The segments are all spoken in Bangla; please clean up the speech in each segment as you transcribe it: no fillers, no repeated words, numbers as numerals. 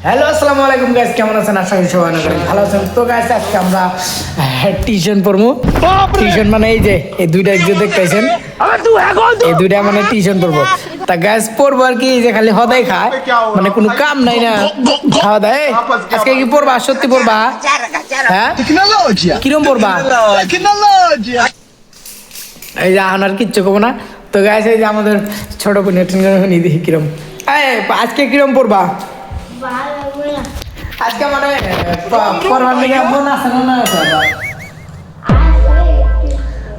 হ্যালো আসসালামু আলাইকুম গাইস, কেমন আছেন? আশা করি সবাই ভালো আছেন। তো গাইস আজকে আমরা টিউশন পড়বো। টিউশন মানে এই যে এই দুইটা যে দেখতেছেন, এই দুইটা মানে টিউশন পড়বো। তা গাইস পড়বো আর কি, যে খালি হদাই খায়, মানে কোনো কাম নাই না, খাওয়া দাওয়া। আজকে কি পড়বা? সত্যি পড়বা? হ্যাঁ, কিরম পড়বা? এই যে আর কিচ্ছু কবো না। তো গাইস এই যে আমাদের ছোট বোন দেখি কিরম আজকে কিরম পড়বা? আজকে মানে পড়বার দিকে মন আছে না?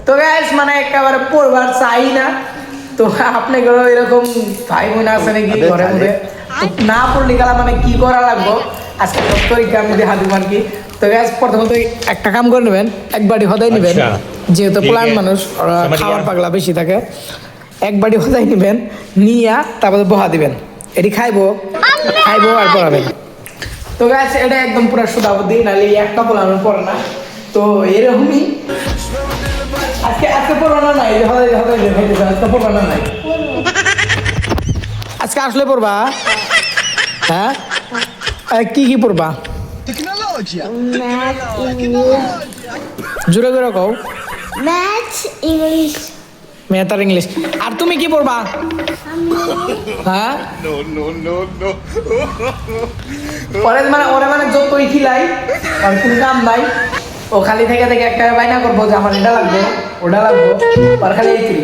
তো গাইস মানে একেবারে পড়বার চাই না। তো আপনাদেরও এরকম ভাই বোন আছে নাকি ঘরের মধ্যে? না পড়লে গেলা মানে কি করা লাগবো আজকে তরিকা আমি দেখা দিব আর কি। তো গাইস প্রথমত একটা কাম করে নেবেন, এক বাড়ি হদাই নেবেন, যেহেতু প্লান মানুষ ওরা খাওয়ার পাগলা বেশি থাকে। এক বাড়ি হদাই নেবেন, নিয়া তারপরে বহা দিবেন, এটি খাইবো আর পড়াবেন। তো গাছ এটা একদম পুরো সুদাবুদ্ধি, নাহলে একটা বলানোর পরে না। তো এরকমই আজকে পড়বানো নাই, আজকে পড়বানো নাই, আজকে আসলে পড়বা। হ্যাঁ, কি পড়বা? জোরে জোরে কও। Math, English. ম্যাথ আর ইংলিশ। আর তুমি কি পড়বা? হ্যাঁ, পরে মানে ওরা মানে যতই খিলাই আর কোনো কাম নাই, ও খালি থেকে থেকে একটা বাইনা করবো যে আমার এটা লাগবে ওটা লাগবো, আর খালি এই ফ্রি।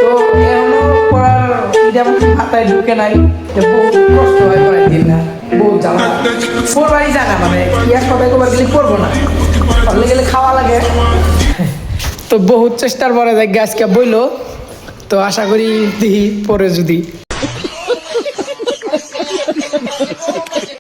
তো এখনো পড়ার যেমন মাথায় ঢুকে নাই, যে বহুত কষ্ট হয় পড়ার দিন না, বহুত জ্বালা পড়বারই জানা, মানে ইয়ার সবাই কবার গেলে পড়বো না, পড়লে গেলে খাওয়া লাগে। তো বহুত চেষ্টার পরে আজকে বইলো, তো আশা করি দিই পরে যদি